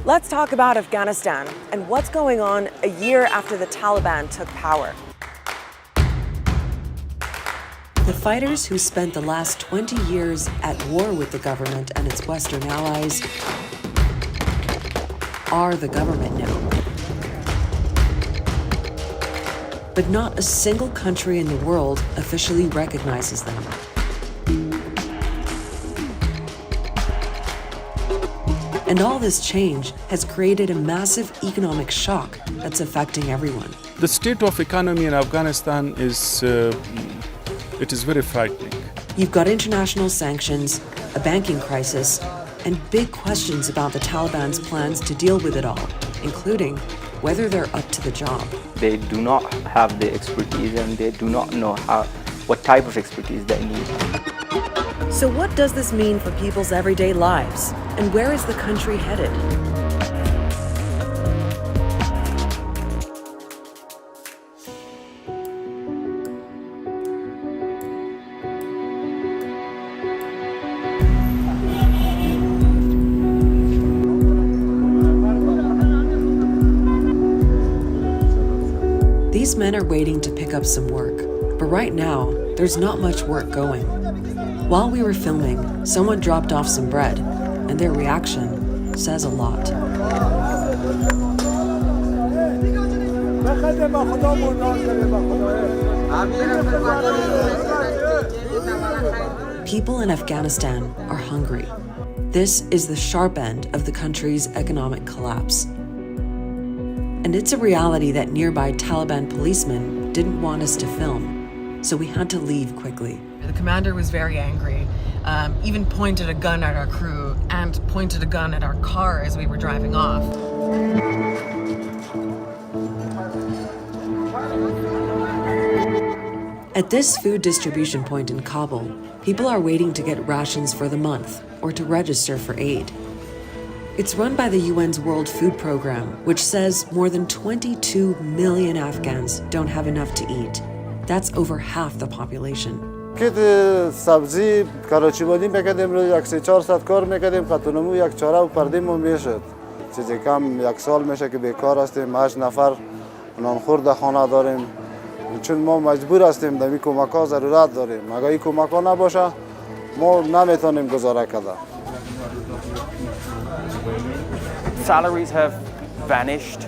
Let's talk about Afghanistan and what's going on a year after the Taliban took power. The fighters who spent the last 20 years at war with the government and its Western allies are the government now. But not a single country in the world officially recognizes them. And all this change has created a massive economic shock that's affecting everyone. The state of economy in Afghanistan is very frightening. You've got international sanctions, a banking crisis, and big questions about the Taliban's plans to deal with it all, including whether they're up to the job. They do not have the expertise and they do not know what type of expertise they need. So what does this mean for people's everyday lives? And where is the country headed? These men are waiting to pick up some work, but right now, there's not much work going. While we were filming, someone dropped off some bread, and their reaction says a lot. People in Afghanistan are hungry. This is the sharp end of the country's economic collapse. And it's a reality that nearby Taliban policemen didn't want us to film, so we had to leave quickly. The commander was very angry, even pointed a gun at our crew and pointed a gun at our car as we were driving off. At this food distribution point in Kabul, people are waiting to get rations for the month or to register for aid. It's run by the UN's World Food Program, which says more than 22 million Afghans don't have enough to eat. That's over half the population. سبزی کارچی بودیم بکردیم روی 100-400 کار میکردیم خطونمو یک چاره و پردیم و میشد چیزی کم یک سال میشه که بیکار هستیم 8 نفر نانخور در خانه داریم چون ما مجبور هستیم در این کمک ها ضرورت داریم اگر این کمک ها نباشه ما نمیتونیم گزاره کردن. Salaries have vanished,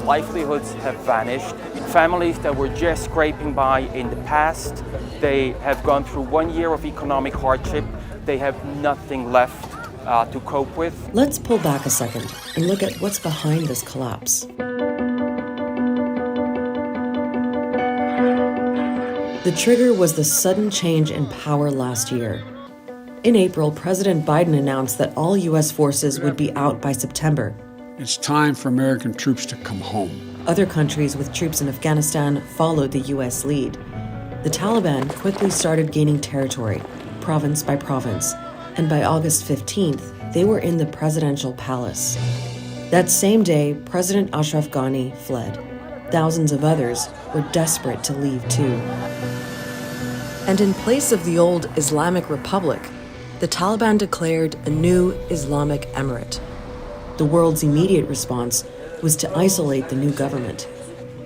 livelihoods have vanished. Families that were just scraping by in the past, they have gone through 1 year of economic hardship. They have nothing left to cope with. Let's pull back a second and look at what's behind this collapse. The trigger was the sudden change in power last year. In April, President Biden announced that all U.S. forces would be out by September. It's time for American troops to come home. Other countries with troops in Afghanistan followed the U.S. lead. The Taliban quickly started gaining territory, province by province, and by August 15th, they were in the presidential palace. That same day, President Ashraf Ghani fled. Thousands of others were desperate to leave too. And in place of the old Islamic Republic, the Taliban declared a new Islamic Emirate. The world's immediate response was to isolate the new government.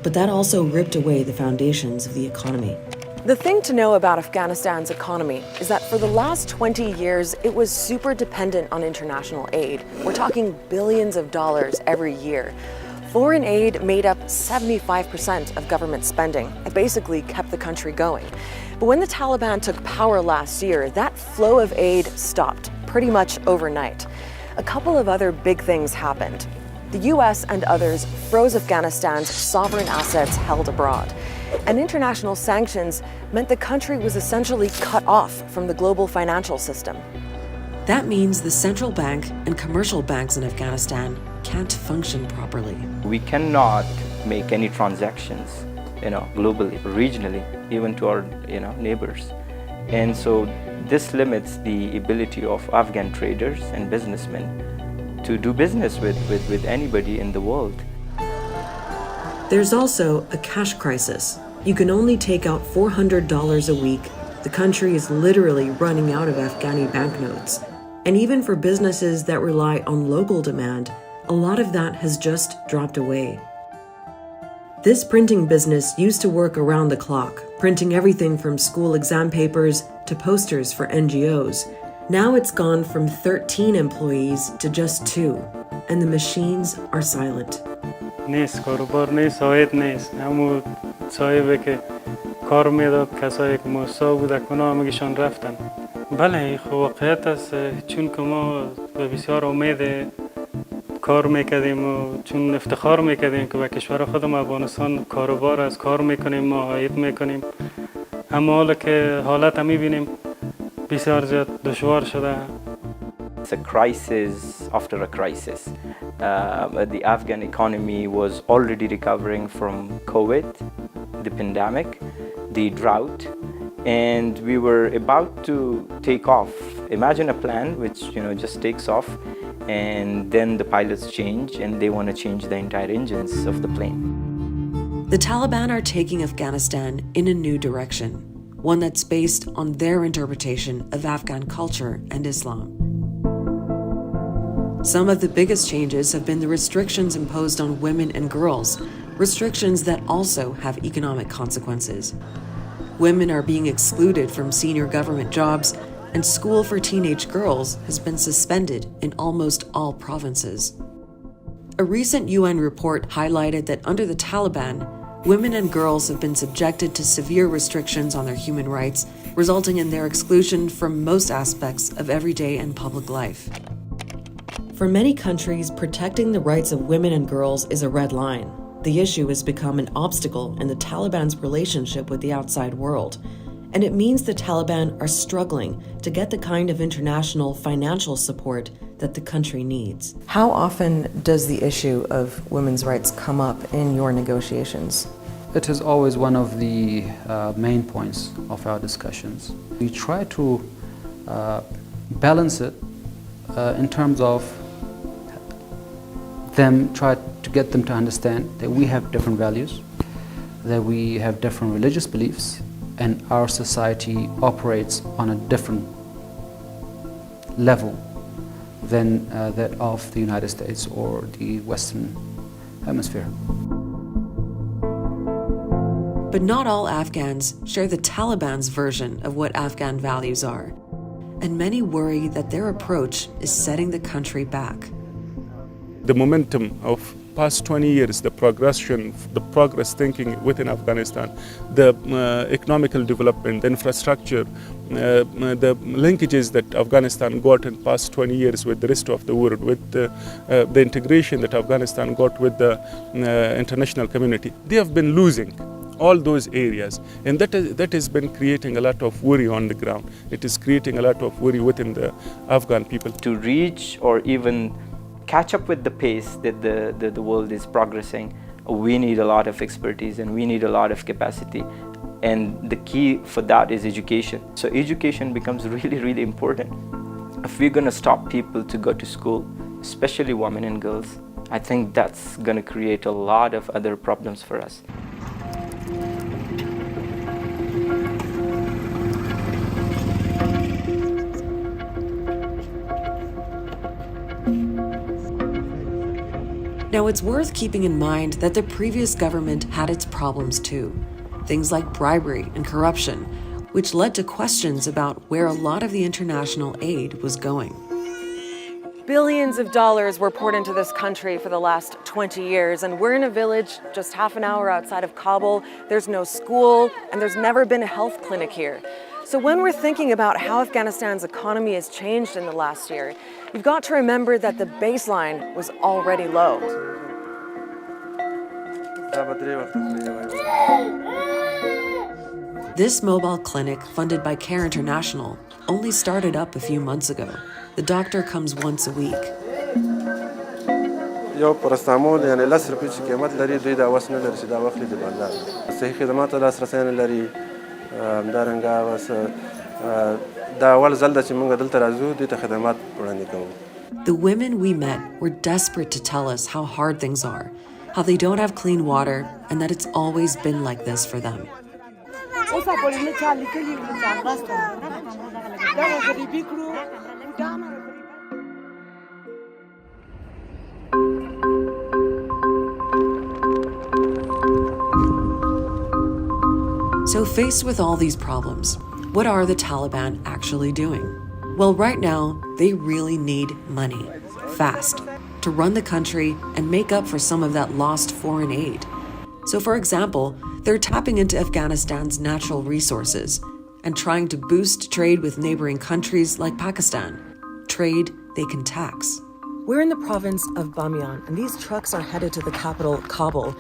But that also ripped away the foundations of the economy. The thing to know about Afghanistan's economy is that for the last 20 years, it was super dependent on international aid. We're talking billions of dollars every year. Foreign aid made up 75% of government spending. It basically kept the country going. But when the Taliban took power last year, that flow of aid stopped pretty much overnight. A couple of other big things happened. The US and others froze Afghanistan's sovereign assets held abroad. And international sanctions meant the country was essentially cut off from the global financial system. That means the central bank and commercial banks in Afghanistan can't function properly. We cannot make any transactions, globally, regionally, even to our, neighbors. And so this limits the ability of Afghan traders and businessmen to do business with anybody in the world. There's also a cash crisis. You can only take out $400 a week. The country is literally running out of Afghani banknotes. And even for businesses that rely on local demand, a lot of that has just dropped away. This printing business used to work around the clock, printing everything from school exam papers to posters for NGOs. Now it's gone from 13 employees to just 2, and the machines are silent. نیست کاروبار نیست عاید نیست همون صاحبه که کار میداد کسایی که موسا بود اونا همگیشان رفتن بله خب واقعیت است چون که ما به بسیار امید کار میکردیم و چون افتخار میکردیم که به کشور خودم افغانستان کاروبار از کار میکنیم ما عاید میکنیم اما حالا که حالت میبینیم بسیار زیاد دشوار شده. It's a crisis after a crisis. The Afghan economy was already recovering from COVID, the pandemic, the drought, and we were about to take off. Imagine a plan which just takes off, and then the pilots change and they want to change the entire engines of the plane. The Taliban are taking Afghanistan in a new direction, one that's based on their interpretation of Afghan culture and Islam. Some of the biggest changes have been the restrictions imposed on women and girls, restrictions that also have economic consequences. Women are being excluded from senior government jobs, and school for teenage girls has been suspended in almost all provinces. A recent UN report highlighted that under the Taliban, women and girls have been subjected to severe restrictions on their human rights, resulting in their exclusion from most aspects of everyday and public life. For many countries, protecting the rights of women and girls is a red line. The issue has become an obstacle in the Taliban's relationship with the outside world, and it means the Taliban are struggling to get the kind of international financial support that the country needs. How often does the issue of women's rights come up in your negotiations? It is always one of the main points of our discussions. We try to balance it in terms of try to get them to understand that we have different values, that we have different religious beliefs, and our society operates on a different level than that of the United States or the Western Hemisphere. But not all Afghans share the Taliban's version of what Afghan values are, and many worry that their approach is setting the country back. The momentum of past 20 years, the progress thinking within Afghanistan, the economical development, the infrastructure, the linkages that Afghanistan got in past 20 years with the rest of the world, with the integration that Afghanistan got with the international community, they have been losing all those areas, and that has been creating a lot of worry on the ground. It is creating a lot of worry within the Afghan people. To reach or even catch up with the pace that the world is progressing, we need a lot of expertise and we need a lot of capacity. And the key for that is education. So education becomes really, really important. If we're going to stop people to go to school, especially women and girls, I think that's going to create a lot of other problems for us. Now, it's worth keeping in mind that the previous government had its problems too. Things like bribery and corruption, which led to questions about where a lot of the international aid was going. Billions of dollars were poured into this country for the last 20 years, and we're in a village just half an hour outside of Kabul. There's no school, and there's never been a health clinic here. So when we're thinking about how Afghanistan's economy has changed in the last year, you've got to remember that the baseline was already low. This mobile clinic, funded by Care International, only started up a few months ago. The doctor comes once a week. یو پرستامول یعنی لس روپۍ چې قیمت لري دوی دا وس نه لري چې دا واخلي د بازار صحي خدماتو لاسرسی نه لري همدارنګه دا اول ځل ده چې موږ دلته راځو دوی ته خدمات وړاندې کوو. The women we met were desperate to tell us how hard things are, how they don't have clean water, and that it's always been like this for them. So faced with all these problems, what are the Taliban actually doing? Well, right now, they really need money, fast, to run the country and make up for some of that lost foreign aid. So for example, they're tapping into Afghanistan's natural resources and trying to boost trade with neighboring countries like Pakistan, trade they can tax. We're in the province of Bamyan, and these trucks are headed to the capital, Kabul.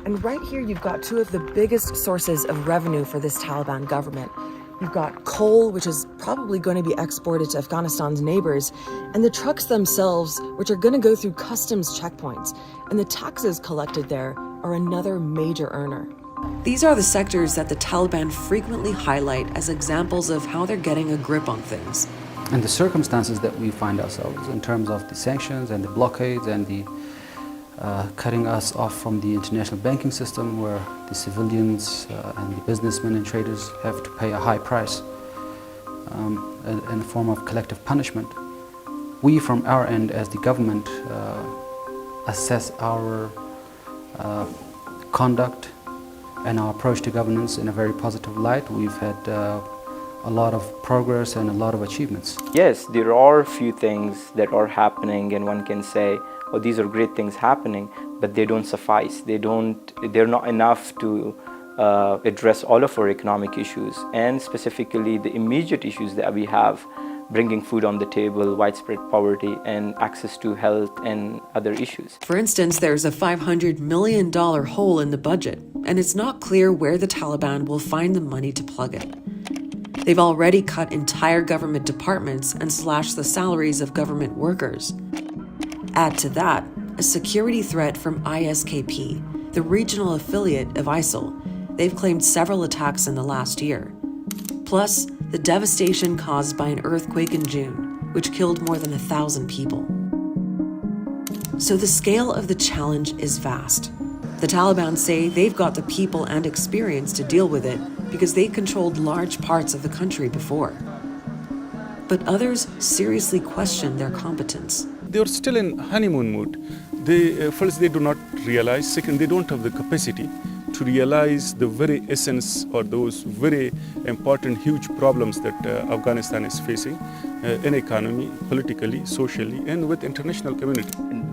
And right here, you've got two of the biggest sources of revenue for this Taliban government. You've got coal, which is probably going to be exported to Afghanistan's neighbors, and the trucks themselves, which are going to go through customs checkpoints. And the taxes collected there are another major earner. These are the sectors that the Taliban frequently highlight as examples of how they're getting a grip on things. And the circumstances that we find ourselves in terms of the sanctions and the blockades and the cutting us off from the international banking system, where the civilians and the businessmen and traders have to pay a high price in the form of collective punishment. We, from our end as the government, assess our conduct and our approach to governance in a very positive light. We've had a lot of progress and a lot of achievements. Yes, there are a few things that are happening, and one can say, oh, these are great things happening, but they don't suffice. They're not enough to address all of our economic issues, and specifically the immediate issues that we have, bringing food on the table, widespread poverty, and access to health and other issues. For instance, there's a $500 million hole in the budget, and it's not clear where the Taliban will find the money to plug it. They've already cut entire government departments and slashed the salaries of government workers. Add to that a security threat from ISKP, the regional affiliate of ISIL. They've claimed several attacks in the last year. Plus, the devastation caused by an earthquake in June, which killed more than 1,000 people. So the scale of the challenge is vast. The Taliban say they've got the people and experience to deal with it because they controlled large parts of the country before. But others seriously question their competence. They are still in honeymoon mood. First, they do not realize. Second, they don't have the capacity to realize the very essence or those very important, huge problems that Afghanistan is facing in economy, politically, socially, and with international community.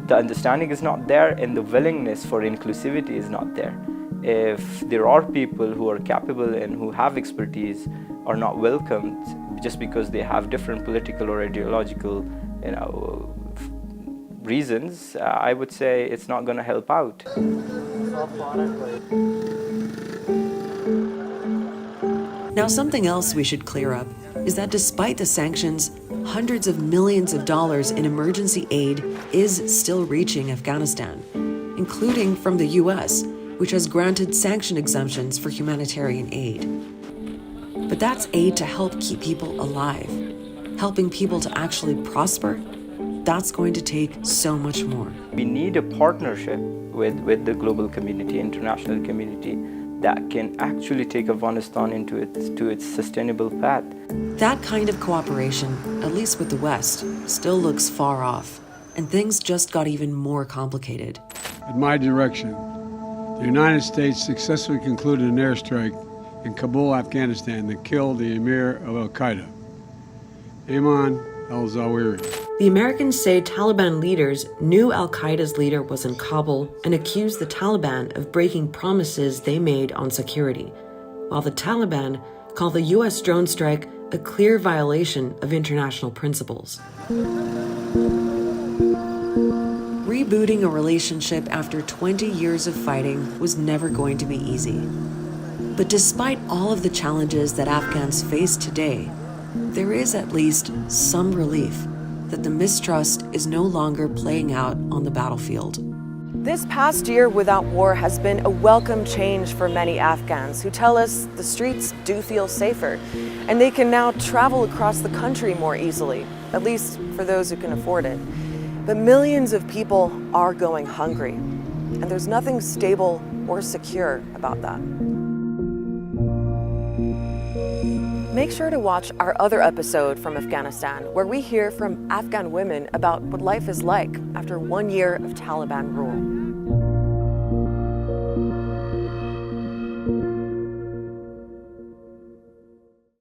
The understanding is not there, and the willingness for inclusivity is not there. If there are people who are capable and who have expertise are not welcomed just because they have different political or ideological, reasons, I would say it's not going to help out. Now, something else we should clear up is that despite the sanctions, hundreds of millions of dollars in emergency aid is still reaching Afghanistan, including from the US, which has granted sanction exemptions for humanitarian aid. But that's aid to help keep people alive. Helping people to actually prosper, that's going to take so much more. We need a partnership with the global community, international community, that can actually take Afghanistan into its sustainable path. That kind of cooperation, at least with the West, still looks far off, and things just got even more complicated. At my direction, the United States successfully concluded an airstrike in Kabul, Afghanistan that killed the Emir of Al-Qaeda, Ayman al-Zawahiri. The Americans say Taliban leaders knew Al-Qaeda's leader was in Kabul and accused the Taliban of breaking promises they made on security, while the Taliban call the U.S. drone strike a clear violation of international principles. Rebooting a relationship after 20 years of fighting was never going to be easy. But despite all of the challenges that Afghans face today, there is at least some relief that the mistrust is no longer playing out on the battlefield. This past year without war has been a welcome change for many Afghans who tell us the streets do feel safer, and they can now travel across the country more easily, at least for those who can afford it. But millions of people are going hungry, and there's nothing stable or secure about that. Make sure to watch our other episode from Afghanistan, where we hear from Afghan women about what life is like after 1 year of Taliban rule.